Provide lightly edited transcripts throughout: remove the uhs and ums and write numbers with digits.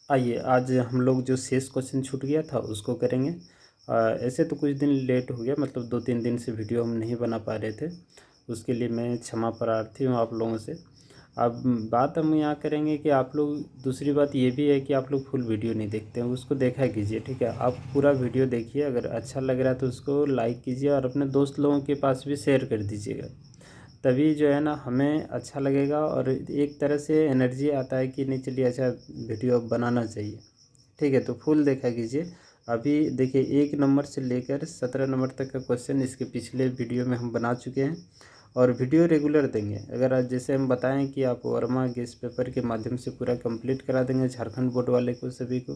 आइए आज हम लोग जो शेष क्वेश्चन छूट गया था उसको करेंगे। ऐसे तो कुछ दिन लेट हो गया, मतलब 2-3 दिन से वीडियो हम नहीं बना पा रहे थे, उसके लिए मैं क्षमा प्रार्थी हूँ आप लोगों से। अब बात हम यहाँ करेंगे कि आप लोग, दूसरी बात ये भी है कि आप लोग फुल वीडियो नहीं देखते हैं, उसको देखा कीजिए, ठीक है। आप पूरा वीडियो देखिए, अगर अच्छा लग रहा है तो उसको लाइक कीजिए और अपने दोस्त लोगों के पास भी शेयर कर दीजिएगा। तभी जो है ना हमें अच्छा लगेगा और एक तरह से एनर्जी आता है कि नहीं चलिए अच्छा वीडियो अब बनाना चाहिए, ठीक है। तो फुल देखा कीजिए। अभी देखिए 1 नंबर से लेकर 17 नंबर तक का क्वेश्चन इसके पिछले वीडियो में हम बना चुके हैं और वीडियो रेगुलर देंगे। अगर आज जैसे हम बताएं कि आप वर्मा गेस्ट पेपर के माध्यम से पूरा कंप्लीट करा देंगे झारखंड बोर्ड वाले को सभी को,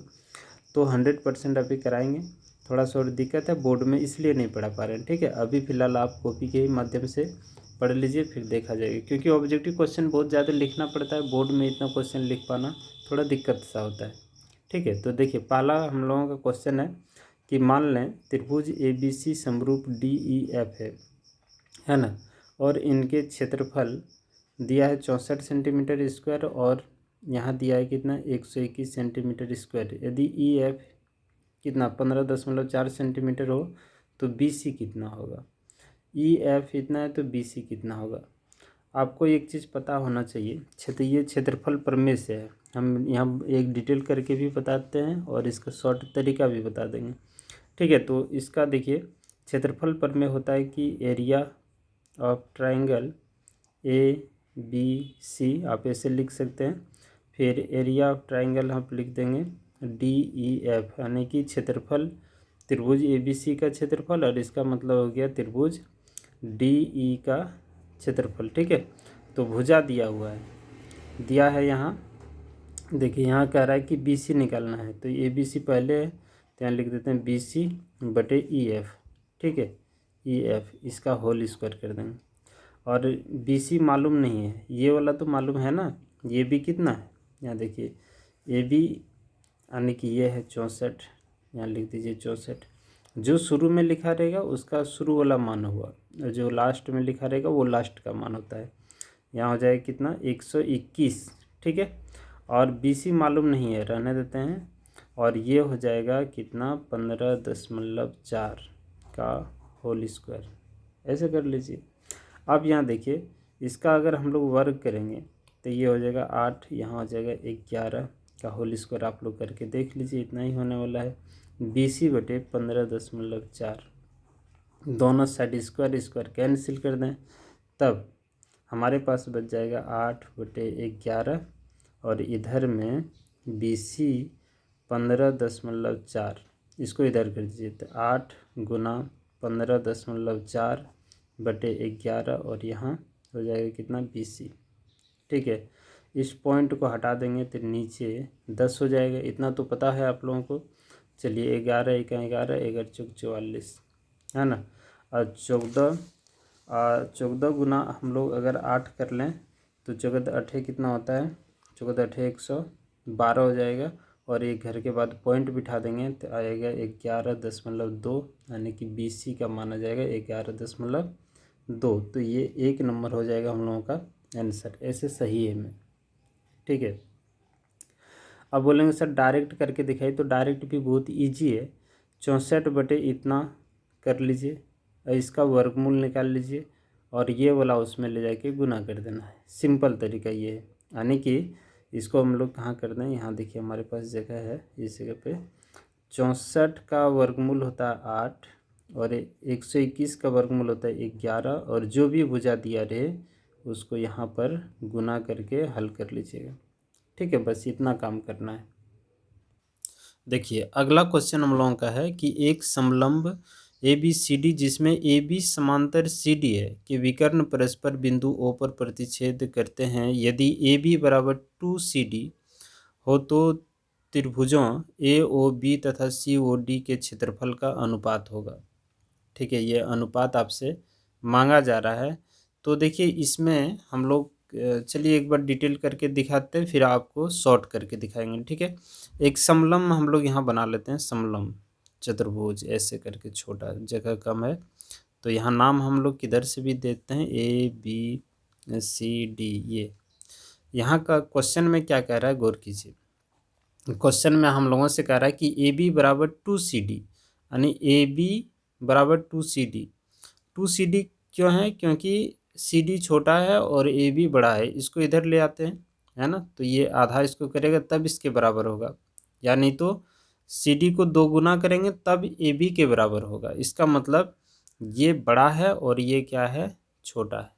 तो 100% अभी कराएंगे। थोड़ा सा और दिक्कत है बोर्ड में, इसलिए नहीं पढ़ा पा रहे हैं, ठीक है। अभी फ़िलहाल आप कॉपी के ही माध्यम से पढ़ लीजिए, फिर देखा जाएगा, क्योंकि ऑब्जेक्टिव क्वेश्चन बहुत ज़्यादा लिखना पड़ता है, बोर्ड में इतना क्वेश्चन लिख पाना थोड़ा दिक्कत सा होता है, ठीक है। तो देखिए पहला हम लोगों का क्वेश्चन है कि मान लें त्रिभुज ABC समरूप DEF है ना, और इनके क्षेत्रफल दिया है 64 सेंटीमीटर स्क्वायर और यहाँ दिया है कितना 121 सेंटीमीटर स्क्वायर। यदि EF कितना 15.4 सेंटीमीटर हो तो BC कितना होगा। EF इतना है तो BC कितना होगा। आपको एक चीज़ पता होना चाहिए, ये क्षेत्रफल प्रमेय से है। हम यहाँ एक डिटेल करके भी बताते हैं और इसका शॉर्ट तरीका भी बता देंगे, ठीक है। तो इसका देखिए क्षेत्रफल प्रमेय होता है कि एरिया ऑफ ट्राइंगल ABC आप ऐसे लिख सकते हैं, फिर एरिया ऑफ ट्राइंगल हम लिख देंगे DEF, यानी कि क्षेत्रफल त्रिभुज ABC का क्षेत्रफल और इसका मतलब हो गया त्रिभुज DE का क्षेत्रफल, ठीक है। तो भुजा दिया हुआ है, दिया है यहाँ देखिए, यहाँ कह रहा है कि BC निकालना है, तो ABC पहले है तो यहाँ लिख देते हैं BC बटे EF, ठीक है। EF इसका होल स्क्वायर कर देंगे और BC मालूम नहीं है, ये वाला तो मालूम है ना। ये भी कितना है, यहाँ देखिए AB यानी कि ये है 64, यहाँ लिख दीजिए 64। जो शुरू में लिखा रहेगा उसका शुरू वाला मान हुआ, और जो लास्ट में लिखा रहेगा वो लास्ट का मान होता है। यहाँ हो जाएगा कितना 121, ठीक है। और BC मालूम नहीं है, रहने देते हैं, और ये हो जाएगा कितना 15.4 का होल स्क्वायर, ऐसे कर लीजिए। अब यहाँ देखिए इसका अगर हम लोग वर्ग करेंगे तो ये हो जाएगा 8, यहाँ हो जाएगा 11 का होल स्क्वायर। आप लोग करके देख लीजिए, इतना ही होने वाला है। BC बटे 15.4, दोनों साइड स्क्वायर स्क्वायर कैंसिल कर दें, तब हमारे पास बच जाएगा 8/11 और इधर में BC 15.4, इसको इधर कर दीजिए तो 8 गुना 15.4 बटे 11 और यहाँ हो जाएगा कितना BC, ठीक है। इस पॉइंट को हटा देंगे तो नीचे 10 हो जाएगा, इतना तो पता है आप लोगों को। चलिए 11 एका 11, 11 चौक 44 है ना, और 14 गुना हम लोग अगर 8 कर लें तो 14 कितना होता है, 14 112 हो जाएगा, और एक घर के बाद पॉइंट बिठा देंगे तो आएगा 11.2, यानी कि BC का माना जाएगा 11.2। तो ये 1 नंबर हो जाएगा हम लोगों का आंसर, ऐसे सही है में, ठीक है। अब बोलेंगे सर डायरेक्ट करके दिखाई, तो डायरेक्ट भी बहुत ईजी है। 64 बटे इतना कर लीजिए और इसका वर्गमूल निकाल लीजिए और ये वाला उसमें ले जाके गुना कर देना है। सिंपल तरीका ये है, यानी कि इसको हम लोग कहाँ कर दें, यहाँ देखिए हमारे पास जगह है, इस जगह पे 64 का वर्गमूल होता है 8 और 121 का वर्गमूल होता है 11, और जो भी भुजा दिया रहे उसको यहाँ पर गुना करके हल कर लीजिएगा, ठीक है। बस इतना काम करना है। देखिए अगला क्वेश्चन हम लोगों का है कि एक समलंब ABCD जिसमें AB समांतर CD है कि विकर्ण परस्पर बिंदु O पर प्रतिच्छेद करते हैं, यदि AB बराबर 2CD हो तो त्रिभुजों AOB तथा COD के क्षेत्रफल का अनुपात होगा, ठीक है। ये अनुपात आपसे मांगा जा रहा है। तो देखिए इसमें हम लोग चलिए एक बार डिटेल करके दिखाते हैं, फिर आपको शॉर्ट करके दिखाएंगे, ठीक है। एक समलंब हम लोग यहाँ बना लेते हैं, समलंब चतुर्भुज ऐसे करके, छोटा जगह कम है तो यहाँ नाम हम लोग किधर से भी देते हैं ABCD। ये यहाँ का क्वेश्चन में क्या कह रहा है गौर कीजिए। क्वेश्चन में हम लोगों से कह रहा है कि ए बी बराबर 2CD, यानी ए बी बराबर 2CD। 2CD क्यों है? क्योंकि CD छोटा है और ए बी बड़ा है। इसको इधर ले आते हैं, है ना, तो ये आधा इसको करेगा तब इसके बराबर होगा, या नहीं तो CD को 2 गुना करेंगे तब ए बी के बराबर होगा। इसका मतलब ये बड़ा है और ये क्या है? छोटा है।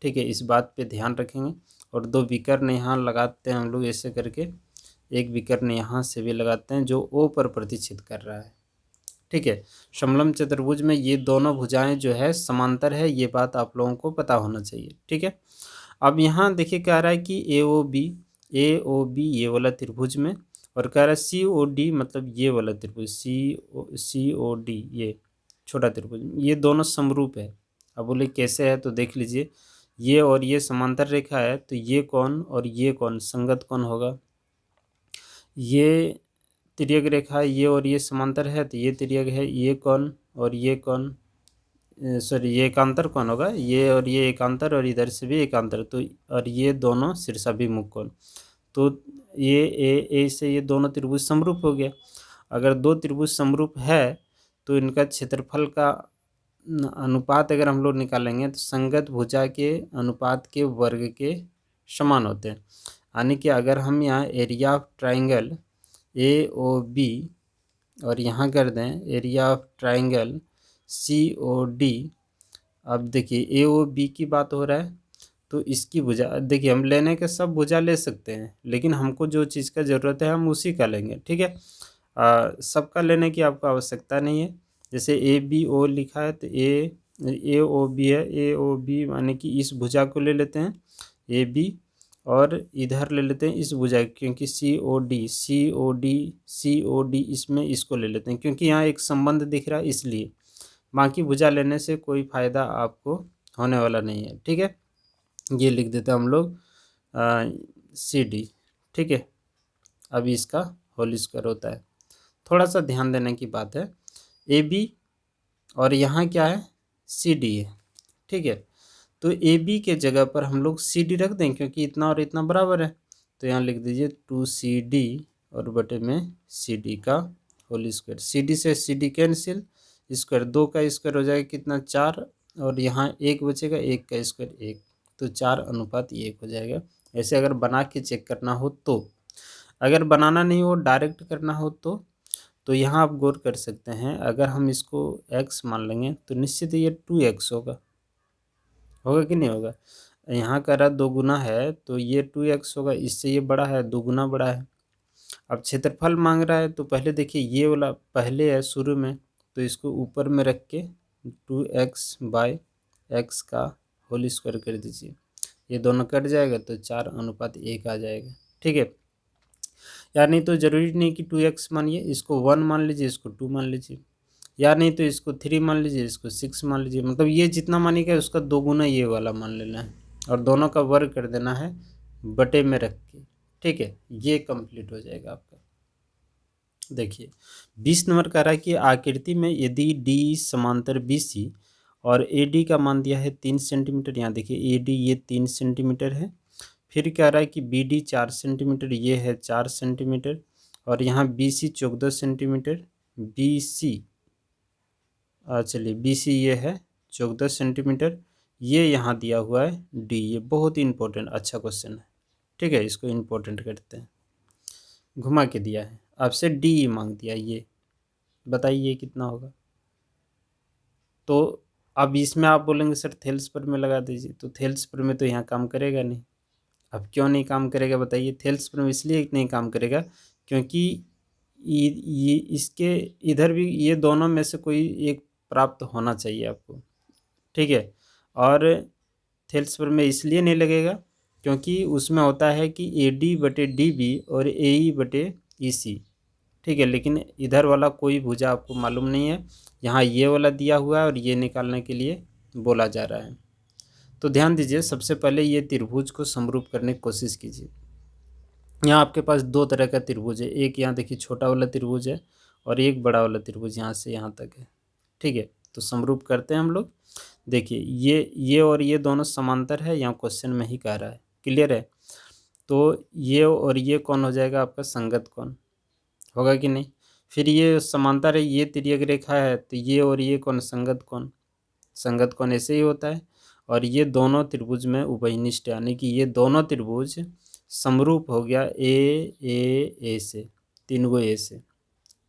ठीक है, इस बात पे ध्यान रखेंगे। और 2 विकर्ण यहाँ लगाते हैं हम लोग ऐसे करके, एक विकर्ण यहाँ से भी लगाते हैं जो O पर प्रतिच्छेद कर रहा है। ठीक है, समलंब चतुर्भुज में ये दोनों भुजाएं जो है समांतर है, ये बात आप लोगों को पता होना चाहिए। ठीक है, अब यहाँ देखिए कह रहा है कि ए ओ बी ये वाला त्रिभुज में, और कह रहा है COD मतलब ये वाला त्रिभुज COD ये छोटा त्रिभुज, ये दोनों समरूप है। अब बोले कैसे है, तो देख लीजिए, ये और ये समांतर रेखा है, तो ये कौन और ये कौन संगत कौन होगा? ये तिर्यक रेखा है, ये और ये समांतर है, तो ये तिर्यक है। ये कौन और ये कौन, सॉरी ये एकांतर कौन होगा? ये और ये एकांतर, और इधर से भी एकांतर, तो और ये दोनों शीर्षाभिमुख कौन, तो ये ए से ये दोनों त्रिभुज समरूप हो गया। अगर 2 त्रिभुज समरूप है तो इनका क्षेत्रफल का अनुपात अगर हम लोग निकालेंगे तो संगत भुजा के अनुपात के वर्ग के समान होते हैं। यानी कि अगर हम यहाँ एरिया ऑफ ट्राइंगल AOB और यहाँ कर दें एरिया ऑफ ट्राइंगल COD, अब देखिए AOB की बात हो रहा है, तो इसकी भुजा देखिए, हम लेने के सब भुजा ले सकते हैं, लेकिन हमको जो चीज़ का ज़रूरत है हम उसी का लेंगे। ठीक है, सबका लेने की आपको आवश्यकता नहीं है। जैसे ABO लिखा है तो AOB है, AOB माने कि इस भुजा को ले लेते हैं AB, और इधर ले लेते हैं इस भुजा, क्योंकि COD इसमें इसको ले लेते हैं, क्योंकि यहाँ एक संबंध दिख रहा है इसलिए। बाकी भुजा लेने से कोई फ़ायदा आपको होने वाला नहीं है। ठीक है, ये लिख देते हैं हम लोग CD। ठीक है, अभी इसका होल स्क्वायर होता है। थोड़ा सा ध्यान देने की बात है, AB और यहाँ क्या है? CD है। ठीक है, तो AB के जगह पर हम लोग CD रख दें, क्योंकि इतना और इतना बराबर है, तो यहाँ लिख दीजिए 2CD और बटे में CD का होल स्क्वायर। CD से CD कैंसिल, स्क्वायर 2 का स्क्वायर हो जाएगा कितना? 4, और यहाँ 1 बचेगा, 1 का स्क्वायर 1, तो 4:1 हो जाएगा। ऐसे अगर बना के चेक करना हो तो, अगर बनाना नहीं हो डायरेक्ट करना हो तो यहाँ आप गौर कर सकते हैं, अगर हम इसको x मान लेंगे तो निश्चित ये 2x होगा कि नहीं होगा? यहाँ का रहा 2 गुना है तो ये 2x होगा, इससे ये बड़ा है, 2 गुना बड़ा है। अब क्षेत्रफल मांग रहा है, तो पहले देखिए ये वाला पहले है शुरू में, तो इसको ऊपर में रख के 2x/x का होल स्क्वायर कर दीजिए, ये दोनों कट जाएगा तो 4:1 आ जाएगा। ठीक है, या नहीं तो ज़रूरी नहीं कि 2x मानिए, इसको 1 मान लीजिए, इसको 2 मान लीजिए, या नहीं तो इसको 3 मान लीजिए, इसको 6 मान लीजिए। मतलब ये जितना मानिएगा उसका 2 गुना ये वाला मान लेना है, और दोनों का वर्ग कर देना है बटे में रख के। ठीक है, ये कंप्लीट हो जाएगा आपका। देखिए 20 नंबर कह रहा है कि आकृति में यदि D समांतर BC और AD का मान दिया है 3 सेंटीमीटर, यहाँ देखिए AD ये 3 सेंटीमीटर है, फिर कह रहा है कि BD 4 सेंटीमीटर, ये है 4 सेंटीमीटर, और यहाँ BC 14 सेंटीमीटर, BC चलिए BC ये है 14 सेंटीमीटर, ये यहाँ दिया हुआ है D, ये बहुत ही इंपॉर्टेंट अच्छा क्वेश्चन है। ठीक है, इसको इम्पोर्टेंट करते हैं, घुमा के दिया है आपसे, D मांग दिया, ये बताइए कितना होगा? तो अब इसमें आप बोलेंगे सर थेल्स पर में लगा दीजिए, तो थेल्स पर में तो यहाँ काम करेगा नहीं। अब क्यों नहीं काम करेगा बताइए? थेल्स पर में इसलिए नहीं काम करेगा क्योंकि ये इसके इधर भी ये दोनों में से कोई एक प्राप्त होना चाहिए आपको। ठीक है, और थेल्स पर में इसलिए नहीं लगेगा क्योंकि उसमें होता है कि AD/DB और AE/EC। ठीक है, लेकिन इधर वाला कोई भुजा आपको मालूम नहीं है, यहाँ ये वाला दिया हुआ है और ये निकालने के लिए बोला जा रहा है। तो ध्यान दीजिए, सबसे पहले ये त्रिभुज को समरूप करने की कोशिश कीजिए। यहाँ आपके पास 2 तरह का त्रिभुज है, एक यहाँ देखिए छोटा वाला त्रिभुज है और एक बड़ा वाला त्रिभुज यहाँ से यहाँ तक है। ठीक है, तो समरूप करते हैं हम लोग। देखिए ये और ये दोनों समांतर है, यहाँ क्वेश्चन में ही कह रहा है, क्लियर है? तो ये और ये कौन हो जाएगा आपका? संगत कौन। होगा कि नहीं। फिर ये समांतर है, ये तिर्यक रेखा है, तो ये और ये कौन, संगत कौन, संगत कौन ऐसे ही होता है। और ये दोनों त्रिभुज में उभयनिष्ठ, यानी कि ये दोनों त्रिभुज समरूप हो गया ए से, 3 गो ए से,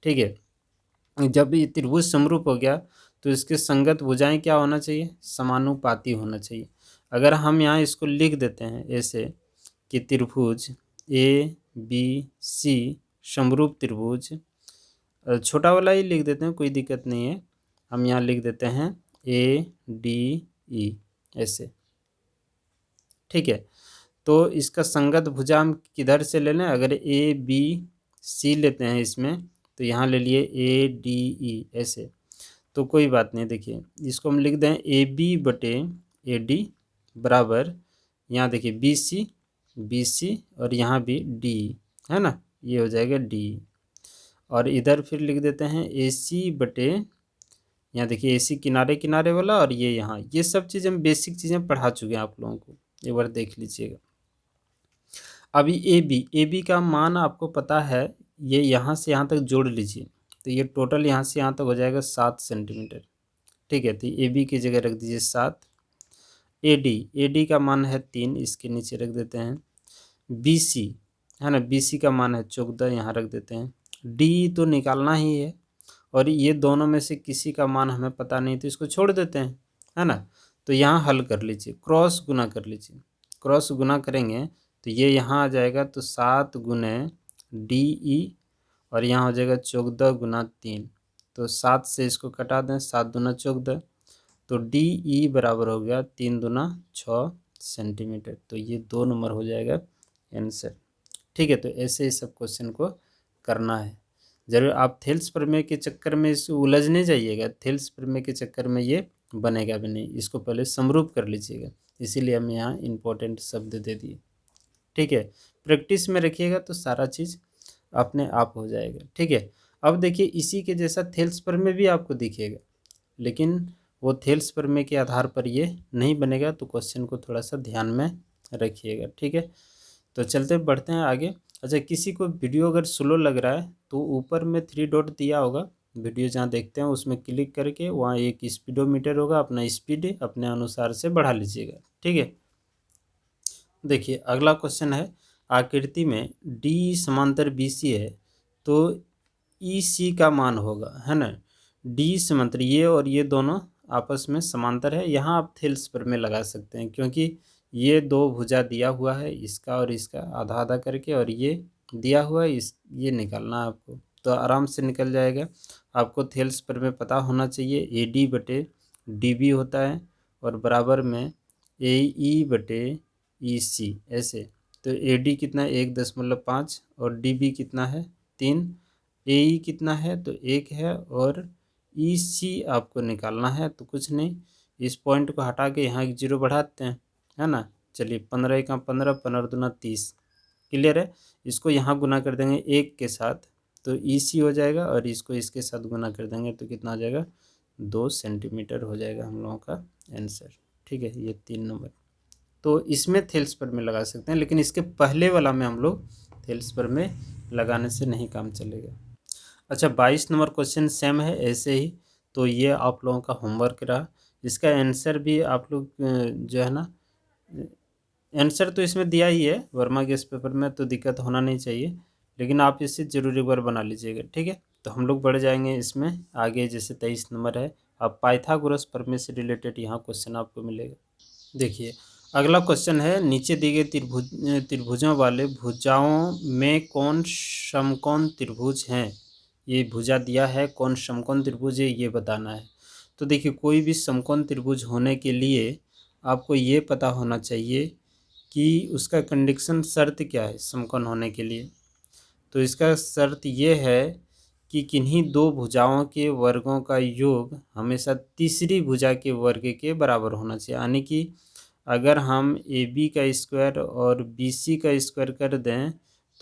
ठीक है। जब ये त्रिभुज समरूप हो गया तो इसके संगत भुजाएं क्या होना चाहिए, समानुपाती होना चाहिए। अगर हम यहाँ इसको लिख देते हैं ऐसे कि त्रिभुज ए बी सी समरूप त्रिभुज, छोटा वाला ही लिख देते हैं, कोई दिक्कत नहीं है। हम यहाँ लिख देते हैं ए डी ई ऐसे, ठीक है। तो इसका संगत भुजा हम किधर से ले लें, अगर ए बी सी लेते हैं इसमें, तो यहाँ ले लिए ए डी ई ऐसे, तो कोई बात नहीं। देखिए इसको हम लिख दें ए बी बटे ए डी बराबर, यहाँ देखिए बी सी और यहाँ भी डी, है ना, ये हो जाएगा डी। और इधर फिर लिख देते हैं ए सी बटे, यहाँ देखिए ए सी किनारे किनारे वाला, और ये यहाँ, ये सब चीज़ हम बेसिक चीज़ें पढ़ा चुके हैं आप लोगों को, एक बार देख लीजिएगा। अभी ए बी का मान आपको पता है, ये यहाँ से यहाँ तक जोड़ लीजिए, तो ये टोटल यहाँ से यहाँ तक हो जाएगा 7 सेंटीमीटर, ठीक है। तो ए बी की जगह रख दीजिए 7। ए डी का मान है 3, इसके नीचे रख देते हैं। बी सी है ना, बी सी का मान है 14, यहाँ रख देते हैं। डी तो निकालना ही है, और ये दोनों में से किसी का मान हमें पता नहीं, तो इसको छोड़ देते हैं, है ना। तो यहाँ हल कर लीजिए, क्रॉस गुना कर लीजिए, क्रॉस गुना करेंगे तो ये यहाँ आ जाएगा, तो 7 गुने डी ई, और यहाँ हो जाएगा 14 गुना 3, तो 7 से इसको कटा दें, 7 दूना 14, तो डी ई बराबर हो गया 3 दूना 6 सेंटीमीटर। तो ये 2 नंबर हो जाएगा आंसर, ठीक है। तो ऐसे ही सब क्वेश्चन को करना है। जरूर आप थेल्स प्रमेय के चक्कर में इस उलझ नहीं जाइएगा, थेल्स प्रमेय के चक्कर में ये बनेगा भी नहीं, इसको पहले समरूप कर लीजिएगा, इसीलिए हम यहाँ इम्पोर्टेंट शब्द दे दिए, ठीक है। प्रैक्टिस में रखिएगा तो सारा चीज़ अपने आप हो जाएगा, ठीक है। अब देखिए इसी के जैसा थेल्स प्रमेय भी आपको दिखेगा, लेकिन वो थेल्स प्रमेय के आधार पर ये नहीं बनेगा, तो क्वेश्चन को थोड़ा सा ध्यान में रखिएगा, ठीक है। तो चलते बढ़ते हैं आगे। अच्छा, किसी को वीडियो अगर स्लो लग रहा है तो ऊपर में 3 डॉट दिया होगा, वीडियो जहाँ देखते हैं उसमें क्लिक करके वहाँ एक स्पीडोमीटर होगा, अपना स्पीड अपने अनुसार से बढ़ा लीजिएगा, ठीक है। देखिए अगला क्वेश्चन है, आकृति में डी समांतर बी सी है, तो ई सी का मान होगा, है ना। डी समांतर, ये और ये दोनों आपस में समांतर है। यहाँ आप थेल्स प्रमेय लगा सकते हैं, क्योंकि ये 2 भुजा दिया हुआ है, इसका और इसका आधा आधा करके, और ये दिया हुआ है, ये निकालना है आपको, तो आराम से निकल जाएगा। आपको थेल्स प्रमेय पता होना चाहिए, ए डी बटे डी बी होता है, और बराबर में ए ई बटे ई सी ऐसे। तो ए डी कितना है 1.5, और डी बी कितना है 3, ए ई कितना है तो 1 है, और ई सी आपको निकालना है। तो कुछ नहीं, इस पॉइंट को हटा के यहाँ एक 0 बढ़ाते हैं, है ना। चलिए 15 का 15, 15 दूना 30, क्लियर है। इसको यहाँ गुना कर देंगे 1 के साथ, तो ई सी हो जाएगा, और इसको इसके साथ गुना कर देंगे तो कितना आ जाएगा 2 सेंटीमीटर हो जाएगा हम लोगों का आंसर, ठीक है। ये 3 नंबर, तो इसमें थेल्स प्रमेय लगा सकते हैं, लेकिन इसके पहले वाला में हम लोग थेल्स प्रमेय लगाने से नहीं काम चलेगा। अच्छा, 22 नंबर क्वेश्चन सेम है ऐसे ही, तो ये आप लोगों का होमवर्क रहा। इसका आंसर भी आप लोग जो है ना, आंसर तो इसमें दिया ही है वर्मा गेस्ट पेपर में, तो दिक्कत होना नहीं चाहिए, लेकिन आप इसे जरूर एक बार बना लीजिएगा, ठीक है। तो हम लोग बढ़ जाएंगे इसमें आगे, जैसे 23 नंबर है, अब पाइथागोरस प्रमेय से रिलेटेड यहाँ क्वेश्चन आपको मिलेगा। देखिए अगला क्वेश्चन है, नीचे दिए गए त्रिभुजों वाले भुजाओं में कौन समकोण त्रिभुज हैं। ये भुजा दिया है, कौन समकोण त्रिभुज है ये बताना है। तो देखिए कोई भी समकोण त्रिभुज होने के लिए आपको ये पता होना चाहिए कि उसका कंडीशन शर्त क्या है समकोण होने के लिए। तो इसका शर्त ये है कि किन्हीं 2 भुजाओं के वर्गों का योग हमेशा तीसरी भुजा के वर्ग के बराबर होना चाहिए, यानी कि अगर हम ए बी का स्क्वायर और बी सी का स्क्वायर कर दें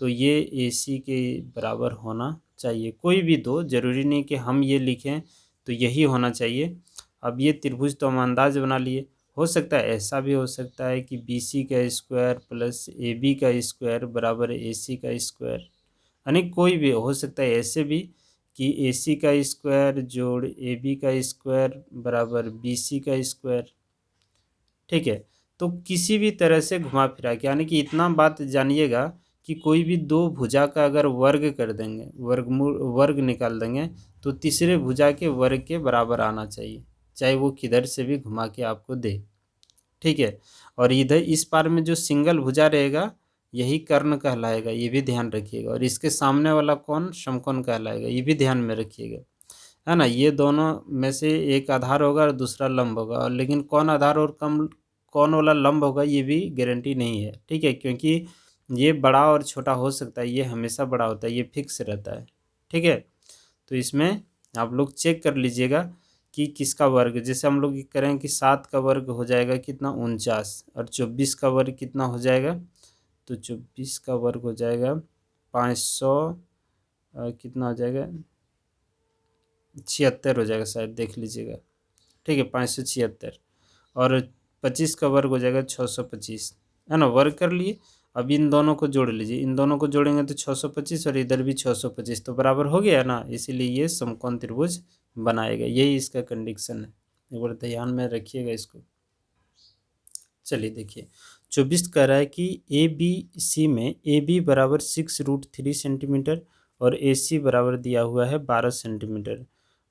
तो ये ए सी के बराबर होना चाहिए। कोई भी 2, ज़रूरी नहीं कि हम ये लिखें तो यही होना चाहिए। अब ये त्रिभुज तो हम अंदाज बना लिए, हो सकता है ऐसा भी हो सकता है कि बी सी का स्क्वायर प्लस ए बी का स्क्वायर बराबर ए सी का स्क्वायर, यानी कोई भी हो सकता है ऐसे भी कि AC का स्क्वायर जोड़ AB का स्क्वायर बराबर BC का स्क्वायर, ठीक है। तो किसी भी तरह से घुमा फिरा के, यानी कि इतना बात जानिएगा कि कोई भी दो भुजा का अगर वर्ग कर देंगे, वर्गमूल वर्ग निकाल देंगे, तो तीसरे भुजा के वर्ग के बराबर आना चाहिए, चाहे वो किधर से भी घुमा के आपको दे, ठीक है। और इधर इस पार में जो सिंगल भुजा रहेगा यही कर्ण कहलाएगा, ये भी ध्यान रखिएगा। और इसके सामने वाला कौन समकोण कहलाएगा, ये भी ध्यान में रखिएगा, है ना। ये दोनों में से एक आधार होगा और दूसरा लंब होगा, और लेकिन कौन आधार और कम कौन वाला लंब होगा ये भी गारंटी नहीं है, ठीक है। क्योंकि ये बड़ा और छोटा हो सकता है, ये हमेशा बड़ा होता है, ये फिक्स रहता है, ठीक है। तो इसमें आप लोग चेक कर लीजिएगा कि किसका वर्ग, जैसे हम लोग करें कि 7 का वर्ग हो जाएगा कितना 49, और 24 का वर्ग कितना हो जाएगा, तो 24 का वर्ग हो जाएगा 500 कितना हो जाएगा 76 हो जाएगा शायद, देख लीजिएगा, ठीक है 576। और 25 का वर्ग हो जाएगा 625, है ना। वर्ग कर लिए, अब इन दोनों को जोड़ लीजिए, इन दोनों को जोड़ेंगे तो 625 और इधर भी 625, तो बराबर हो गया ना, इसीलिए ये समकोण त्रिभुज बनाएगा, यही इसका कंडीशन है, एक बार ध्यान में रखिएगा इसको। चलिए देखिए 24 कह रहा है कि ABC में AB बराबर 6√3 सेंटीमीटर और AC बराबर दिया हुआ है 12 सेंटीमीटर,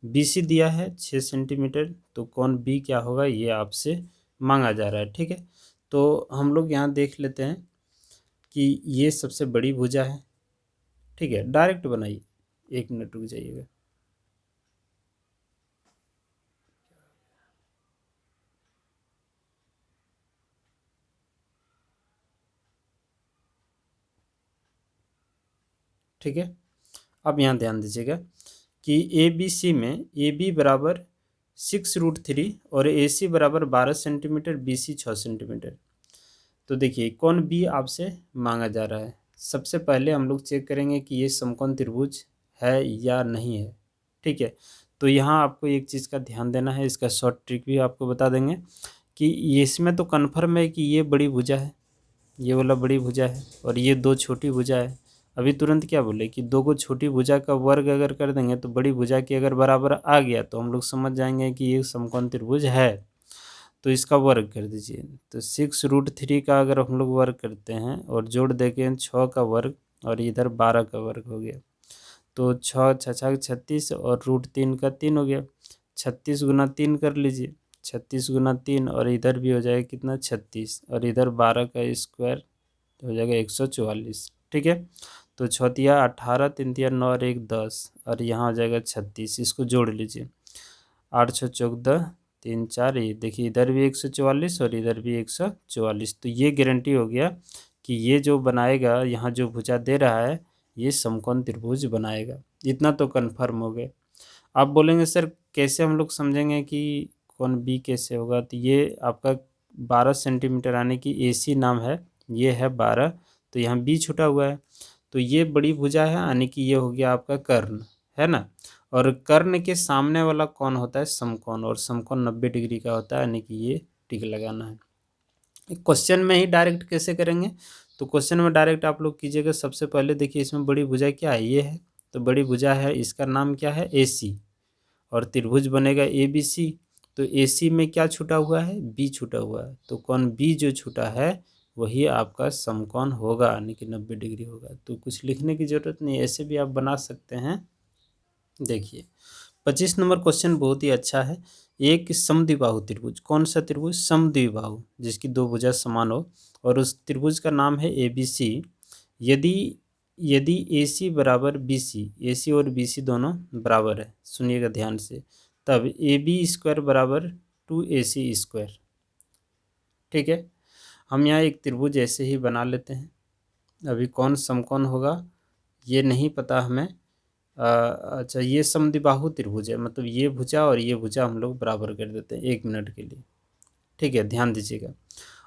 BC दिया है 6 सेंटीमीटर, तो कौन B क्या होगा ये आपसे मांगा जा रहा है, ठीक है। तो हम लोग यहाँ देख लेते हैं कि ये सबसे बड़ी भुजा है, ठीक है। डायरेक्ट बनाइए, 1 मिनट रुक जाइएगा। ठीक है, अब यहाँ ध्यान दीजिएगा कि ABC में AB बराबर 6√3 और AC बराबर 12 सेंटीमीटर, BC 6 सेंटीमीटर। तो देखिए कौन B आपसे मांगा जा रहा है। सबसे पहले हम लोग चेक करेंगे कि ये समकोण त्रिभुज है या नहीं है, ठीक है। तो यहाँ आपको एक चीज़ का ध्यान देना है, इसका शॉर्ट ट्रिक भी आपको बता देंगे कि इसमें तो कन्फर्म है कि ये बड़ी भुजा है, ये वाला बड़ी भुजा है, और ये दो छोटी भुजा है। अभी तुरंत क्या बोले कि दो को छोटी भुजा का वर्ग अगर कर देंगे तो बड़ी भुजा के अगर बराबर आ गया तो हम लोग समझ जाएंगे कि ये समकोण त्रिभुज है। तो इसका वर्ग कर दीजिए, तो 6√3 का अगर हम लोग वर्ग करते हैं और जोड़ देंगे 6 का वर्ग और इधर 12 का वर्ग हो गया, तो 6 छः 36 और √3 का 3 हो गया, 36 गुना 3 कर लीजिए, 36 गुना 3 और इधर भी हो जाएगा कितना 36 और इधर 12 का स्क्वायर हो जाएगा 144, ठीक है। तो 6 18 3 9 और 1 10 और यहाँ हो जाएगा 36, इसको जोड़ लीजिए, 8 6 14 3 4, ये देखिए इधर भी 144 और इधर भी 144। तो ये गारंटी हो गया कि ये जो बनाएगा यहाँ जो भुजा दे रहा है ये समकोण त्रिभुज बनाएगा, इतना तो कन्फर्म हो गया। आप बोलेंगे सर कैसे हम लोग समझेंगे कि कौन बी कैसे होगा, तो ये आपका 12 सेंटीमीटर यानी कि AC नाम है, ये है 12, तो यहाँ बी छुटा हुआ है, तो ये बड़ी भुजा है यानी कि ये हो गया आपका कर्ण, है ना। और कर्ण के सामने वाला कौन होता है समकोण, और समकोण 90 डिग्री का होता है, यानी कि ये टिक लगाना है। क्वेश्चन में ही डायरेक्ट कैसे करेंगे, तो क्वेश्चन में डायरेक्ट आप लोग कीजिएगा। सबसे पहले देखिए इसमें बड़ी भुजा क्या है, ये है, तो बड़ी भुजा है, इसका नाम क्या है AC, और त्रिभुज बनेगा ABC। तो AC में क्या छूटा हुआ है, B छूटा हुआ है, तो कौन B जो छूटा है वही आपका समकोण होगा, यानी कि 90 डिग्री होगा। तो कुछ लिखने की ज़रूरत नहीं, ऐसे भी आप बना सकते हैं। देखिए 25 नंबर क्वेश्चन बहुत ही अच्छा है। एक समद्विबाहु त्रिभुज, कौन सा त्रिभुज, समद्विबाहु, जिसकी दो भुजा समान हो, और उस त्रिभुज का नाम है ABC। यदि यदि AC बराबर BC, AC और BC दोनों बराबर है, सुनिएगा ध्यान से, तब AB स्क्वायर बराबर 2AC स्क्वायर, ठीक है। हम यहाँ एक त्रिभुज ऐसे ही बना लेते हैं, अभी कौन समकोण होगा ये नहीं पता हमें। अच्छा ये समद्विबाहु त्रिभुज है, मतलब ये भुजा और ये भुजा हम लोग बराबर कर देते हैं 1 मिनट के लिए, ठीक है, ध्यान दीजिएगा।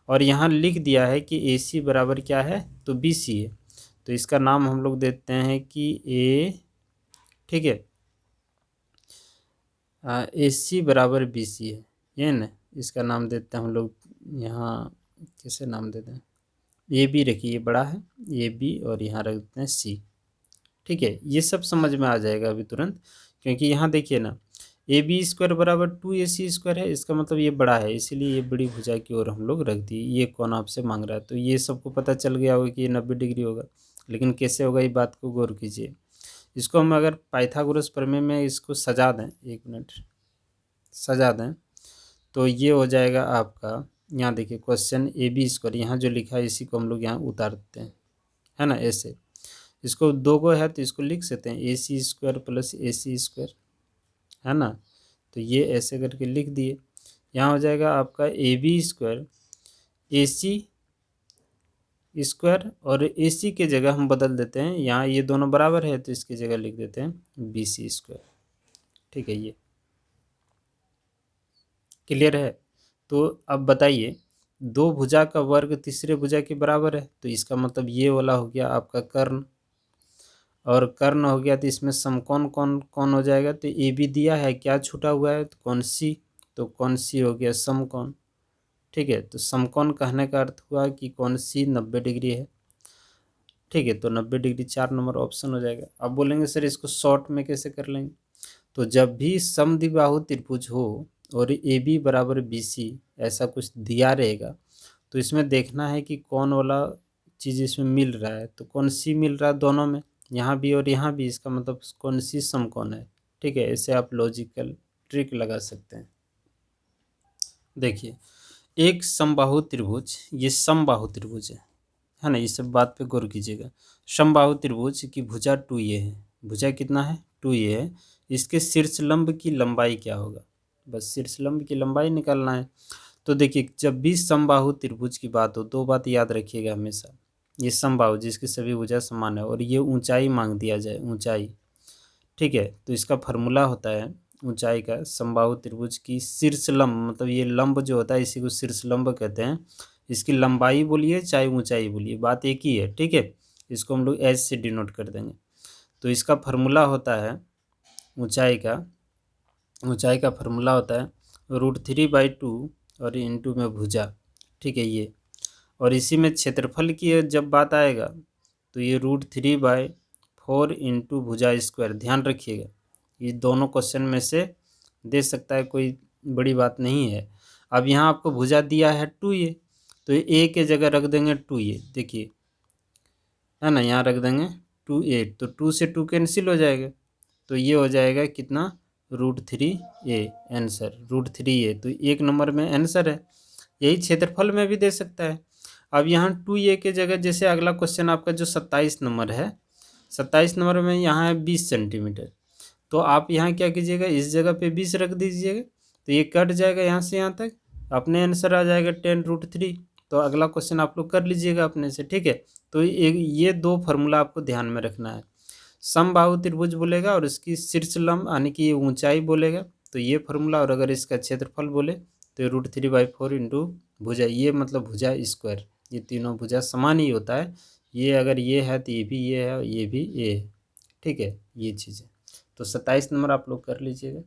और यहाँ लिख दिया है कि AC बराबर क्या है, तो BC है, तो इसका नाम हम लोग देते हैं कि A, ठीक है, AC बराबर BC है, ये ना, इसका नाम देते हैं हम लोग, यहाँ कैसे नाम देते हैं, AB रखिए, ये बड़ा है AB और यहाँ रख देते हैं C, ठीक है, ये सब समझ में आ जाएगा अभी तुरंत, क्योंकि यहाँ देखिए ना, ए बी स्क्वायर बराबर 2ac² है, इसका मतलब ये बड़ा है, इसीलिए ये बड़ी भुजा की ओर हम लोग रख दिए। ये कौन आपसे मांग रहा है, तो ये सबको पता चल गया होगा कि ये 90 डिग्री होगा, लेकिन कैसे होगा ये बात को गौर कीजिए। इसको हम अगर पाइथागोरस प्रमेय में इसको सजा दें, 1 मिनट सजा दें, तो ये हो जाएगा आपका, यहाँ देखिए क्वेश्चन ab², यहाँ जो लिखा है इसी को हम लोग यहाँ उतार देते हैं, है ना, ऐसे। इसको 2 को है तो इसको लिख सकते हैं ac² + ac², है ना। तो ये ऐसे करके लिख दिए। यहाँ हो जाएगा आपका ab² ac² और ac के जगह हम बदल देते हैं, यहाँ ये दोनों बराबर है तो इसकी जगह लिख देते हैं bc²। ठीक है, ये क्लियर है। तो अब बताइए, 2 भुजा का वर्ग तीसरे भुजा के बराबर है, तो इसका मतलब ये वाला हो गया आपका कर्ण, और कर्ण हो गया तो इसमें समकोण कौन कौन हो जाएगा, तो ए बी दिया है, क्या छूटा हुआ है, तो कौन सी, तो कौन सी हो गया समकोण। ठीक है, तो समकोण कहने का अर्थ हुआ कि कौन सी 90 डिग्री है। ठीक है, तो 90 डिग्री 4 नंबर ऑप्शन हो जाएगा। अब बोलेंगे सर इसको शॉर्ट में कैसे कर लेंगे, तो जब भी समद्विबाहु त्रिभुज हो और ए बी बराबर बी सी ऐसा कुछ दिया रहेगा, तो इसमें देखना है कि कौन वाला चीज़ इसमें मिल रहा है, तो कौन सी मिल रहा है दोनों में, यहाँ भी और यहाँ भी, इसका मतलब कौन सी समकोण है। ठीक है, ऐसे आप लॉजिकल ट्रिक लगा सकते हैं। देखिए, एक समबाहु त्रिभुज, ये समबाहु त्रिभुज है ना, इस सब बात पे गौर कीजिएगा। समबाहु त्रिभुज की भुजा 2a है, भुजा कितना है 2a है, इसके शीर्ष लंब की लंबाई क्या होगा, बस शीर्ष लंब की लंबाई निकालना है। तो देखिए, जब भी समबाहु त्रिभुज की बात हो, 2 बात याद रखिएगा हमेशा। ये समबाहु जिसकी सभी भुजा समान है, और ये ऊंचाई मांग दिया जाए, ऊंचाई। ठीक है, तो इसका फार्मूला होता है ऊंचाई का, समबाहु त्रिभुज की शीर्ष लंब, मतलब ये लंब जो होता है इसी को शीर्ष लंब कहते हैं। इसकी लंबाई बोलिए चाहे ऊंचाई बोलिए, बात एक ही है। ठीक है, इसको हम लोग एच से डिनोट कर देंगे। तो इसका फार्मूला होता है ऊंचाई का, ऊंचाई का फार्मूला होता है √3/2 और इंटू में भुजा। ठीक है, ये, और इसी में क्षेत्रफल की जब बात आएगा तो ये √3/4 इंटू भुजा स्क्वायर। ध्यान रखिएगा, ये दोनों क्वेश्चन में से दे सकता है, कोई बड़ी बात नहीं है। अब यहाँ आपको भुजा दिया है 2a, तो a के जगह रख देंगे 2a, देखिए, है ना, यहाँ रख देंगे 2a, तो 2 से 2 कैंसिल हो जाएगा, तो ये हो जाएगा कितना, √3a आंसर, √3a। तो 1 नंबर में आंसर है। यही क्षेत्रफल में भी दे सकता है। अब यहाँ 2a के जगह, जैसे अगला क्वेश्चन आपका जो 27 नंबर है, 27 नंबर में यहाँ है 20 सेंटीमीटर, तो आप यहाँ क्या कीजिएगा, इस जगह पे 20 रख दीजिएगा, तो ये कट जाएगा यहाँ से यहाँ तक, अपने आंसर आ जाएगा 10√3। तो अगला क्वेश्चन आप लोग कर लीजिएगा अपने से। ठीक है, तो ये 2 फार्मूला आपको ध्यान में रखना है। समबाहु त्रिभुज बोलेगा और इसकी शीर्ष लंब यानी कि ये ऊंचाई बोलेगा, तो ये फार्मूला, और अगर इसका क्षेत्रफल बोले तो √3/4 इंटू भुजा, ये मतलब भुजा स्क्वायर, ये तीनों भुजा समान ही होता है। ये अगर ये है तो ये भी ये है, और ये भी ये है। ठीक है, ये चीज़ें, तो 27 नंबर आप लोग कर लीजिएगा।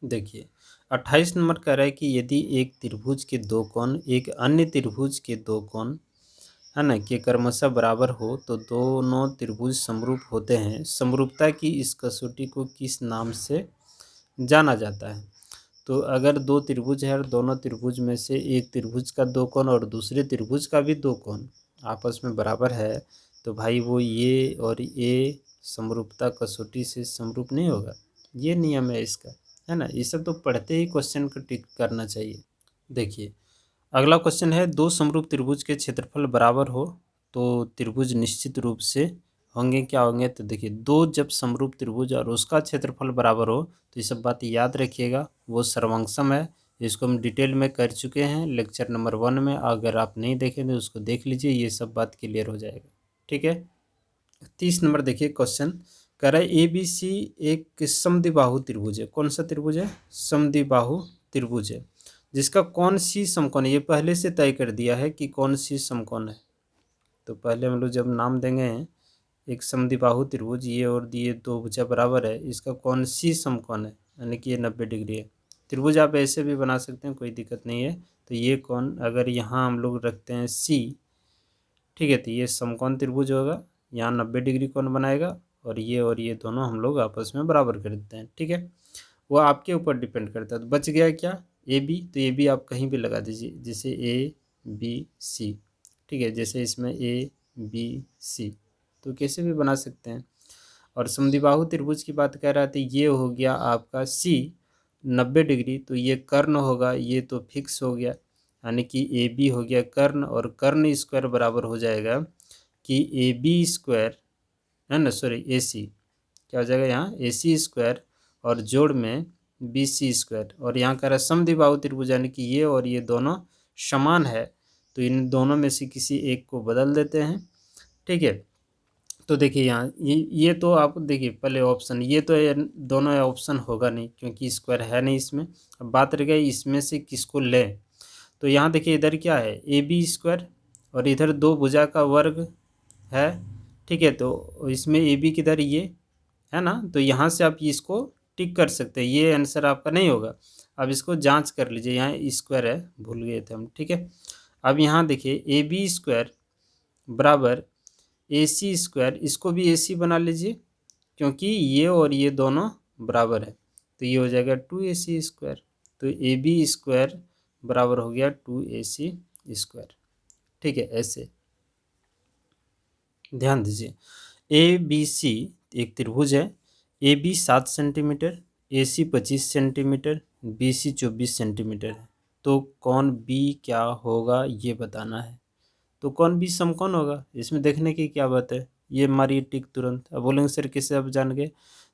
देखिए, 28 नंबर कह रहा है कि यदि एक त्रिभुज के 2 कोण एक अन्य त्रिभुज के 2 कोण, है ना, कि क्रमशः बराबर हो तो दोनों त्रिभुज समरूप होते हैं। समरूपता की इस कसौटी को किस नाम से जाना जाता है। तो अगर 2 त्रिभुज है और दोनों त्रिभुज में से एक त्रिभुज का 2 कोण और दूसरे त्रिभुज का भी 2 कोण आपस में बराबर है, तो भाई वो ये और ये समरूपता कसौटी से समरूप नहीं होगा। ये नियम है इसका, है ना। ये सब तो पढ़ते ही क्वेश्चन को टिक करना चाहिए। देखिए, अगला क्वेश्चन है, 2 समरूप त्रिभुज के क्षेत्रफल बराबर हो तो त्रिभुज निश्चित रूप से होंगे, क्या होंगे, तो देखिए, 2 जब समरूप त्रिभुज और उसका क्षेत्रफल बराबर हो तो ये सब बात याद रखिएगा, वो सर्वंक्षम है। इसको हम डिटेल में कर चुके हैं लेक्चर नंबर 1 में, अगर आप नहीं देखें तो उसको देख लीजिए, ये सब बात क्लियर हो जाएगा। ठीक है, 30 नंबर देखिए क्वेश्चन कह रहा है ABC एक समद्विबाहु त्रिभुज है। कौन सा त्रिभुज है, समद्विबाहु त्रिभुज है, जिसका कौन सी समकोण है, ये पहले से तय कर दिया है कि कौन सी समकोण है। तो पहले हम लोग जब नाम देंगे एक समद्विबाहु त्रिभुज, ये और ये 2 भुजा बराबर है, इसका कौन सी समकोण है, यानी कि ये 90 डिग्री है। त्रिभुज आप ऐसे भी बना सकते हैं, कोई दिक्कत नहीं है। तो ये कौन, अगर यहाँ हम लोग रखते हैं C, ठीक है, तो ये समकोण त्रिभुज होगा, यहाँ 90 डिग्री कोण बनाएगा, और ये दोनों हम लोग आपस में बराबर कर देते हैं, ठीक है। वो आपके ऊपर डिपेंड करता है। तो बच गया क्या, ए बी, तो ए बी आप कहीं भी लगा दीजिए, जैसे ए बी सी, ठीक है। जैसे इसमें ए बी सी तो कैसे भी बना सकते हैं। और समद्विबाहु त्रिभुज की बात कर रहा था, ये हो गया आपका सी 90 डिग्री, तो ये कर्ण होगा, ये तो फिक्स हो गया, यानी कि ए बी हो गया कर्ण, और कर्ण स्क्वायर बराबर हो जाएगा कि ए बी स्क्वायर, है ना, सॉरी ए सी, क्या हो जाएगा यहाँ ए सी स्क्वायर और जोड़ में बी सी स्क्वायर, और यहाँ कह रहा है समद्विबाहु त्रिभुज, यानी कि ये और ये दोनों समान है, तो इन दोनों में से किसी एक को बदल देते हैं, ठीक है। तो देखिए यहाँ ये तो आप देखिए पहले ऑप्शन, ये तो दोनों ऑप्शन होगा नहीं क्योंकि स्क्वायर है नहीं इसमें। अब बात रह गई इसमें से किसको लें, तो यहाँ देखिए इधर क्या है ए बी स्क्वायर और इधर दो भुजा का वर्ग है, ठीक है। तो इसमें ए बी किधर, ये है ना, तो यहाँ से आप इसको टिक कर सकते हैं, ये आंसर आपका नहीं होगा। अब इसको जांच कर लीजिए, यहाँ स्क्वायर है, भूल गए थे हम, ठीक है। अब यहाँ देखिए ए बी स्क्वायर बराबर ए सी स्क्वायर, इसको भी ए सी बना लीजिए क्योंकि ये और ये दोनों बराबर है, तो ये हो जाएगा 2ac स्क्वायर। तो ए बी स्क्वायर बराबर हो गया 2ac स्क्वायर, ठीक है। ऐसे ध्यान दीजिए, ए बी सी एक त्रिभुज है, A B 7 centimetre, A C 25 centimetre, B C 24 centimetre है, तो कौन बी क्या होगा ये बताना है। तो कौन बी समकोण होगा, इसमें देखने की क्या बात है, ये मारिए टिक तुरंत। अब बोलेंगे सर किसे, अब जान गए।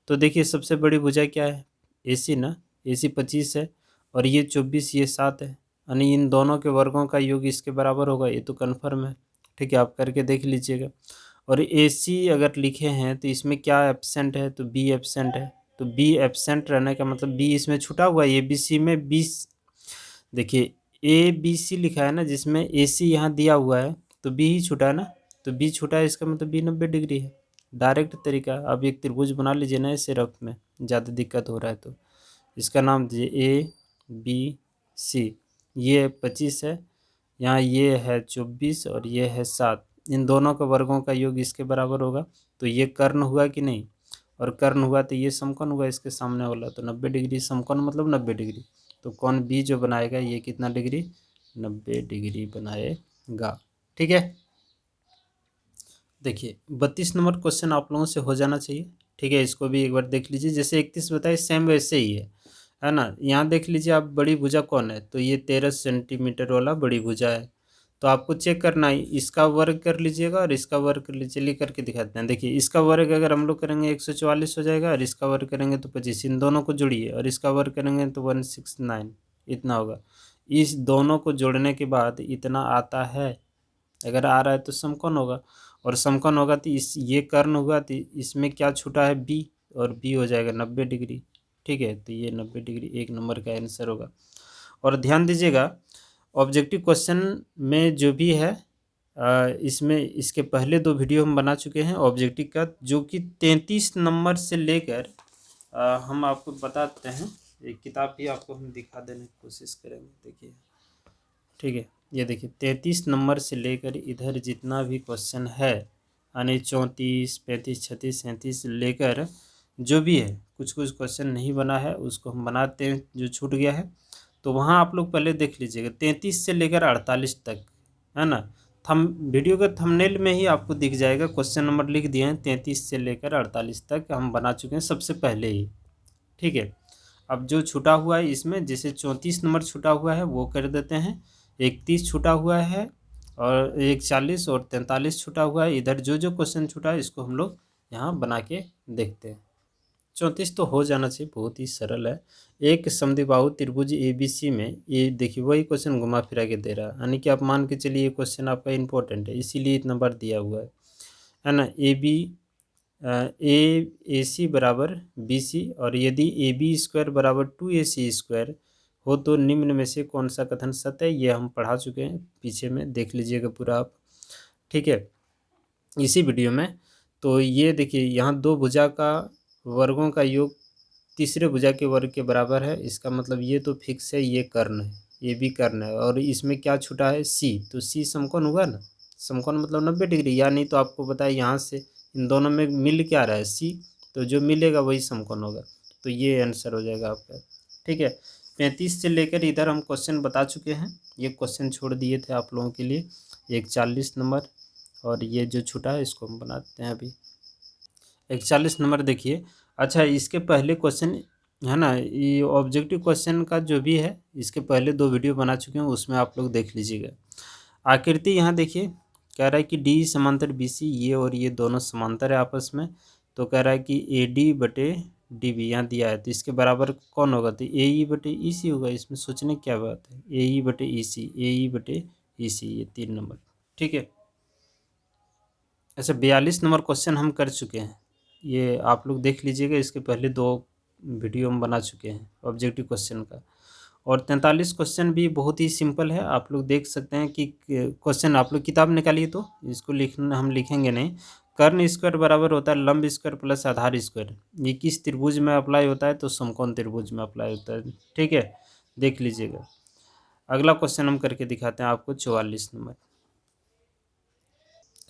तो देखिए सबसे बड़ी भुजा क्या है, ए सी ना, ए सी 25 है और ये 24, ये 7 है, यानी इन दोनों के वर्गों का योग इसके बराबर होगा, ये तो कन्फर्म है, ठीक है। आप करके देख लीजिएगा। और ए सी अगर लिखे हैं तो इसमें क्या एब्सेंट है, तो बी एब्सेंट है, तो बी एब्सेंट रहने का मतलब बी इसमें छुटा हुआ है, ए बी सी में बी, देखिए ए बी सी लिखा है ना, जिसमें ए सी यहाँ दिया हुआ है तो बी ही छुटा है ना, तो बी छुटा है, इसका मतलब बी 90 डिग्री है। डायरेक्ट तरीका, अब एक त्रिभुज बना लीजिए ना ऐसे रफ में, ज़्यादा दिक्कत हो रहा है तो इसका नाम दीजिए ए बी सी। ये 25 है, यहाँ ये है 24 और ये है 7, इन दोनों के वर्गों का योग इसके बराबर होगा, तो ये कर्ण हुआ कि नहीं, और कर्ण हुआ तो ये समकोण हुआ इसके सामने वाला, तो 90 डिग्री समकोण मतलब 90 डिग्री। तो कौन बी जो बनाएगा ये कितना डिग्री, 90 डिग्री बनाएगा, ठीक है। देखिए 32 नंबर क्वेश्चन आप लोगों से हो जाना चाहिए, ठीक है। इसको भी एक बार देख लीजिए, जैसे 31 बताए सेम वैसे ही है ना। यहाँ देख लीजिए आप, बड़ी भुजा कौन है, तो ये 13 सेंटीमीटर वाला बड़ी भुजा है, तो आपको चेक करना है, इसका वर्ग कर लीजिएगा और इसका वर्ग कर लीजिए, चलिए करके दिखाते हैं। देखिए इसका वर्ग अगर हम लोग करेंगे 144 हो जाएगा, और इसका वर्ग करेंगे तो 25, इन दोनों को जोड़िए और इसका वर्ग करेंगे तो 169 इतना होगा। इस दोनों को जोड़ने के बाद इतना आता है, अगर आ रहा है तो समकोण होगा, और समकोण होगा तो इस ये कर्ण हुआ तो इसमें क्या छूटा है बी, और बी हो जाएगा 90 डिग्री, ठीक है। तो ये 90 डिग्री एक नंबर का आंसर होगा। और ध्यान दीजिएगा ऑब्जेक्टिव क्वेश्चन में जो भी है, इसमें इसके पहले 2 वीडियो हम बना चुके हैं ऑब्जेक्टिव का, जो कि 33 नंबर से लेकर हम आपको बताते हैं, एक किताब भी आपको हम दिखा देने की कोशिश करेंगे, देखिए, ठीक है। ये देखिए 33 नंबर से लेकर इधर जितना भी क्वेश्चन है, यानी 34, 35, 36, 37 लेकर जो भी है, कुछ कुछ क्वेश्चन नहीं बना है उसको हम बनाते हैं जो छूट गया है, तो वहाँ आप लोग पहले देख लीजिएगा 33 से लेकर 48 तक, है ना। थम वीडियो के थंबनेल में ही आपको दिख जाएगा, क्वेश्चन नंबर लिख दिए हैं, 33 से लेकर 48 तक हम बना चुके हैं सबसे पहले ही, ठीक है। अब जो छूटा हुआ है इसमें, जैसे 34 नंबर छूटा हुआ है वो कर देते हैं, 31 छूटा हुआ है और 41 और 43 छूटा हुआ है, इधर जो जो क्वेश्चन छूटा है इसको हम लोग यहाँ बना के देखते हैं। 34 तो हो जाना चाहिए, बहुत ही सरल है। एक समद्विबाहु त्रिभुज ABC में, ये देखिए वही क्वेश्चन घुमा फिरा के दे रहा है, यानी कि आप मान के चलिए ये क्वेश्चन आपका इंपॉर्टेंट है, इसीलिए इतना बार दिया हुआ है ना। ए सी बराबर बी सी, और यदि ए बी स्क्वायर बराबर 2ac स्क्वायर हो तो निम्न में से कौन सा कथन सत्य है, ये हम पढ़ा चुके हैं पीछे में, देख लीजिएगा पूरा आप, ठीक है, इसी वीडियो में। तो ये देखिए यहाँ 2 भुजा का वर्गों का योग तीसरे भुजा के वर्ग के बराबर है, इसका मतलब ये तो फिक्स है, ये कर्ण है, ये भी कर्ण है, और इसमें क्या छूटा है सी, तो सी समकोण हुआ ना, समकोण मतलब 90 डिग्री, या नहीं तो आपको बताया यहाँ से इन दोनों में मिल क्या रहा है, सी, तो जो मिलेगा वही समकोण होगा। तो ये आंसर हो जाएगा आपका। ठीक है, 35 से लेकर इधर हम क्वेश्चन बता चुके हैं। ये क्वेश्चन छोड़ दिए थे आप लोगों के लिए, एक 40 नंबर, और ये जो छूटा है इसको हम बनाते हैं अभी। 41 नंबर देखिए। अच्छा, इसके पहले क्वेश्चन है ना, ये ऑब्जेक्टिव क्वेश्चन का जो भी है, इसके पहले 2 वीडियो बना चुके हैं, उसमें आप लोग देख लीजिएगा। आकृति यहाँ देखिए, कह रहा है कि डी समांतर बी सी, ये और ये दोनों समांतर है आपस में। तो कह रहा है कि ए डी बटे डी बी यहाँ दिया है, तो इसके बराबर कौन होगा, तो ए ई बटे ई सी होगा। इसमें सोचने की क्या बात है, ए ई बटे ई सी, ए ई बटे ई सी, ये 3 नंबर। ठीक है। अच्छा, 42 नंबर क्वेश्चन हम कर चुके हैं, ये आप लोग देख लीजिएगा, इसके पहले 2 वीडियो हम बना चुके हैं ऑब्जेक्टिव क्वेश्चन का। और 43 क्वेश्चन भी बहुत ही सिंपल है, आप लोग देख सकते हैं कि क्वेश्चन आप लोग किताब निकालिए, तो इसको लिखना हम लिखेंगे नहीं। कर्ण स्क्वायर बराबर होता है लंब स्क्वायर प्लस आधार स्क्वायर। ये किस त्रिभुज में अप्लाई होता है, तो समकोण त्रिभुज में अप्लाई होता है। ठीक है, देख लीजिएगा। अगला क्वेश्चन हम करके दिखाते हैं आपको, 44 नंबर।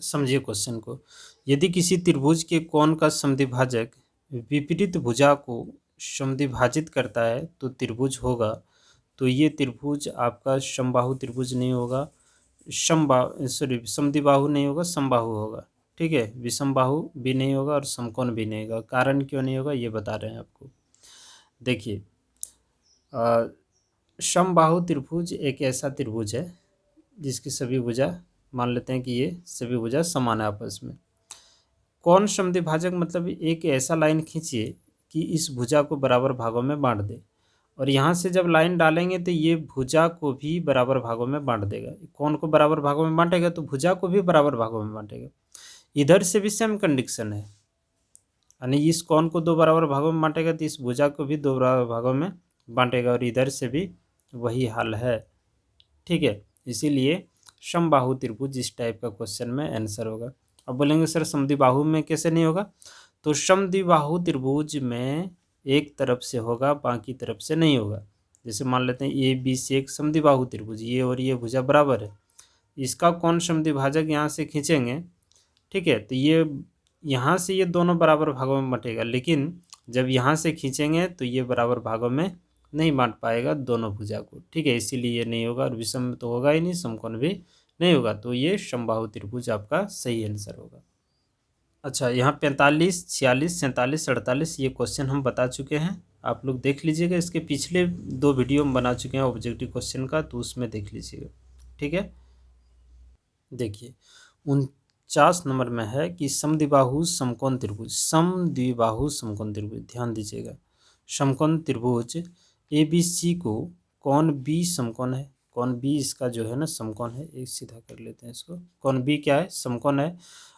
समझिए क्वेश्चन को। यदि किसी त्रिभुज के कोण का समद्विभाजक विपरीत भुजा को समद्विभाजित करता है तो त्रिभुज होगा। तो ये त्रिभुज आपका समबाहु त्रिभुज नहीं होगा, समद्विबाहु नहीं होगा, समबाहु होगा। ठीक है, विषमबाहु भी नहीं होगा और समकोण भी नहीं होगा। कारण क्यों नहीं होगा ये बता रहे हैं आपको। देखिए, समबाहु त्रिभुज एक ऐसा त्रिभुज है जिसकी सभी भुजा, मान लेते हैं कि ये सभी भुजा समान है आपस में। कोण समद्विभाजक मतलब एक ऐसा लाइन खींचिए कि इस भुजा को बराबर भागों में बांट दे, और यहाँ से जब लाइन डालेंगे तो ये भुजा को भी बराबर भागों में बांट देगा। कोण को बराबर भागों में बांटेगा तो भुजा को भी बराबर भागों में बांटेगा। इधर से भी सेम कंडीशन है, यानी इस कोण को 2 बराबर भागों में बांटेगा तो इस भुजा को भी 2 बराबर भागों में बांटेगा, और इधर से भी वही हाल है। ठीक है, इसीलिए समबाहु त्रिभुज इस टाइप का क्वेश्चन में आंसर होगा। अब बोलेंगे सर समद्विबाहु में कैसे नहीं होगा, तो समद्विबाहु त्रिभुज में एक तरफ से होगा, बाकी तरफ से नहीं होगा। जैसे मान लेते हैं ए बी सी एक समद्विबाहु त्रिभुज, ये और ये भुजा बराबर है, इसका कोण समद्विभाजक यहाँ से खींचेंगे। ठीक है, तो ये यहाँ से ये दोनों बराबर भागों में बटेगा, लेकिन जब यहाँ से खींचेंगे तो ये बराबर भागों में नहीं बांट पाएगा दोनों भुजा को। ठीक है, इसीलिए ये नहीं होगा, और विषम तो होगा ही नहीं, समकोण भी नहीं होगा। तो ये समबाहु त्रिभुज आपका सही आंसर होगा। अच्छा, यहाँ 45, 46, 47, 48 ये क्वेश्चन हम बता चुके हैं, आप लोग देख लीजिएगा। इसके पिछले 2 वीडियो हम बना चुके हैं ऑब्जेक्टिव क्वेश्चन का, तो उसमें देख लीजिएगा। ठीक है, देखिए 49 नंबर में है कि समद्विबाहु समकोण त्रिभुज, समद्विबाहु समकोण त्रिभुज, ध्यान दीजिएगा। समकोण त्रिभुज ए बी सी को कोण बी समकोण है, कोण बी इसका जो है ना समकोण है। एक सीधा कर लेते हैं इसको, कोण बी क्या है, समकोण है।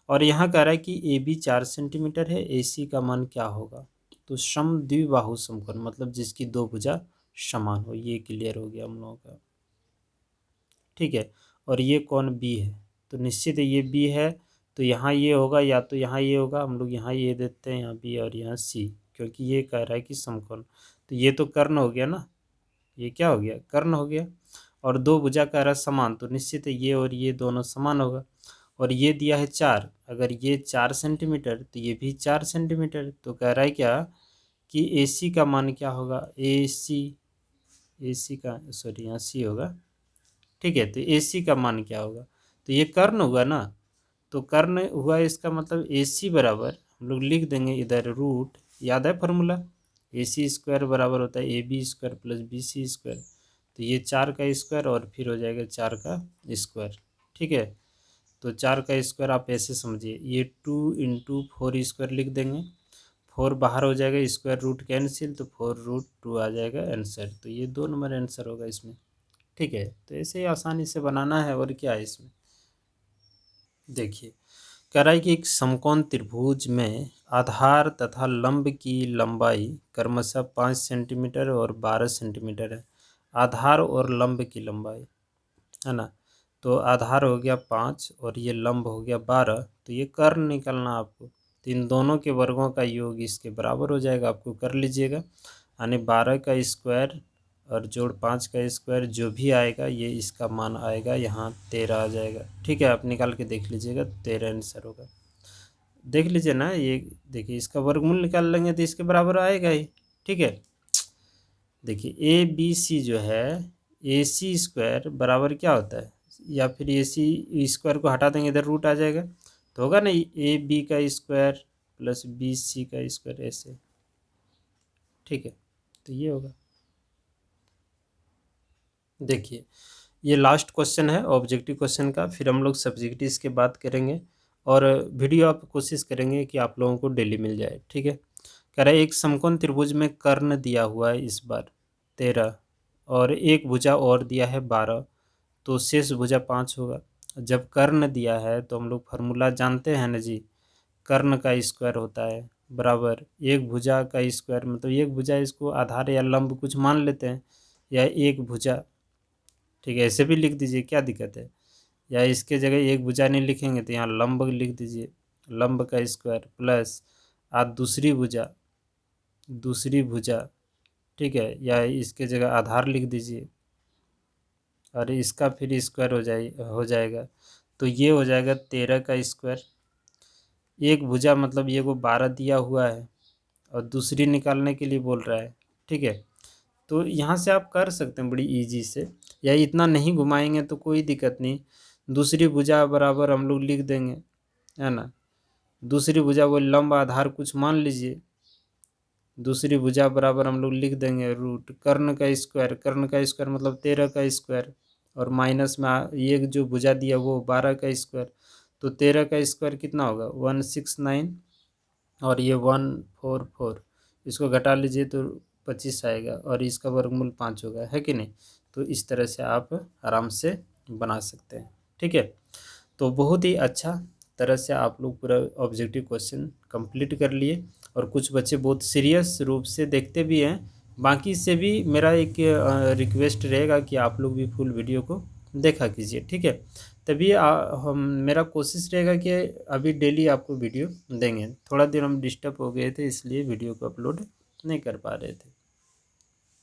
और यहाँ कह रहा है कि ए बी 4 सेंटीमीटर है, ए सी का मान क्या होगा, तो समद्विबाहु समकोण मतलब जिसकी 2 भुजा समान हो। ये क्लियर हो गया हम लोगों का। ठीक है, और ये कोण बी है, तो निश्चित है ये बी है, तो यहाँ ये होगा, या तो यहाँ ये होगा, हम लोग यहाँ ये देते हैं, यहाँ बी और यहाँ सी, क्योंकि ये कह रहा है कि समकोण। तो ये तो कर्ण हो गया ना, ये क्या हो गया, कर्ण हो गया। और 2 भुजा कह रहा है समान, तो निश्चित है ये और ये दोनों समान होगा। और ये दिया है 4, अगर ये 4 सेंटीमीटर तो ये भी 4 सेंटीमीटर। तो कह रहा है क्या कि ए सी का मान क्या होगा, ए सी का, सॉरी यहाँ सी होगा। ठीक है, तो ए सी का मान क्या होगा, तो ये कर्ण हुआ ना, तो कर्ण हुआ, इसका मतलब ए सी बराबर हम लोग लिख देंगे इधर रूट, याद है फार्मूला, ए सी स्क्वायर बराबर होता है A B square plus B C square. तो ये 4 का स्क्वायर और फिर हो जाएगा 4 का स्क्वायर। ठीक है, तो 4 का स्क्वायर आप ऐसे समझिए, ये 2 इंटू 4 स्क्वायर लिख देंगे, 4 बाहर हो जाएगा, स्क्वायर रूट कैंसिल, तो 4√2 आ जाएगा आंसर। तो ये 2 नंबर आंसर होगा इसमें। ठीक है, तो ऐसे ही आसानी से बनाना है, और क्या है इसमें। देखिए, कह रहा है कि एक समकोण त्रिभुज में आधार तथा लंब की लंबाई क्रमशः 5 सेंटीमीटर और 12 सेंटीमीटर है। आधार और लंब की लंबाई है ना, तो आधार हो गया 5 और ये लंब हो गया 12, तो ये कर्ण निकलना आपको। तो इन दोनों के वर्गों का योग इसके बराबर हो जाएगा, आपको कर लीजिएगा। यानी 12 का स्क्वायर और जोड़ 5 का स्क्वायर जो भी आएगा, ये इसका मान आएगा यहाँ 13 आ जाएगा। ठीक है, आप निकाल के देख लीजिएगा, 13 आंसर होगा। देख लीजिए ना, ये देखिए इसका वर्गमूल निकाल लेंगे तो इसके बराबर आएगा ही। ठीक है, देखिए ए बी सी जो है, ए सी स्क्वायर बराबर क्या होता है, या फिर ए सी स्क्वायर को हटा देंगे इधर रूट आ जाएगा, तो होगा ना ए बी का स्क्वायर प्लस बी सी का स्क्वायर ऐसे। ठीक है, तो ये होगा। देखिए ये लास्ट क्वेश्चन है ऑब्जेक्टिव क्वेश्चन का, फिर हम लोग सब्जेक्टिव इसके बात करेंगे, और वीडियो आप कोशिश करेंगे कि आप लोगों को डेली मिल जाए। ठीक है, कह रहा है एक समकोण त्रिभुज में कर्ण दिया हुआ है इस बार 13 और एक भुजा और दिया है 12, तो शेष भुजा 5 होगा। जब कर्ण दिया है तो हम लोग फार्मूला जानते हैं ना जी, कर्ण का स्क्वायर होता है बराबर एक भुजा का स्क्वायर, मतलब एक भुजा, इसको आधार या लंब कुछ मान लेते हैं, या एक भुजा। ठीक है, ऐसे भी लिख दीजिए, क्या दिक्कत है, या इसके जगह एक भुजा नहीं लिखेंगे तो यहाँ लंब लिख दीजिए, लंब का स्क्वायर प्लस आप दूसरी भुजा। ठीक है, या इसके जगह आधार लिख दीजिए और इसका फिर स्क्वायर हो जाएगा, तो ये हो जाएगा 13 का स्क्वायर। एक भुजा मतलब ये को 12 दिया हुआ है और दूसरी निकालने के लिए बोल रहा है। ठीक है, तो यहाँ से आप कर सकते हैं बड़ी इजी से, या इतना नहीं घुमाएंगे तो कोई दिक्कत नहीं, दूसरी भुजा बराबर हम लोग लिख देंगे, है ना। दूसरी भुजा वो लंब आधार कुछ मान लीजिए, दूसरी भुजा बराबर हम लोग लिख देंगे रूट कर्ण का स्क्वायर, कर्ण का स्क्वायर मतलब 13 का स्क्वायर, और माइनस में ये जो भुजा दिया वो 12 का स्क्वायर, तो 13 का स्क्वायर कितना होगा 169, और ये 144, इसको घटा लीजिए तो 25 आएगा, और इसका वर्गमूल 5 होगा, है कि नहीं। तो इस तरह से आप आराम से बना सकते हैं। ठीक है, तो बहुत ही अच्छा तरह से आप लोग पूरा ऑब्जेक्टिव क्वेश्चन कंप्लीट कर लिए, और कुछ बच्चे बहुत सीरियस रूप से देखते भी हैं। बाकी से भी मेरा एक रिक्वेस्ट रहेगा कि आप लोग भी फुल वीडियो को देखा कीजिए। ठीक है, तभी हम मेरा कोशिश रहेगा कि अभी डेली आपको वीडियो देंगे। थोड़ा देर हम डिस्टर्ब हो गए थे, इसलिए वीडियो को अपलोड नहीं कर पा रहे थे।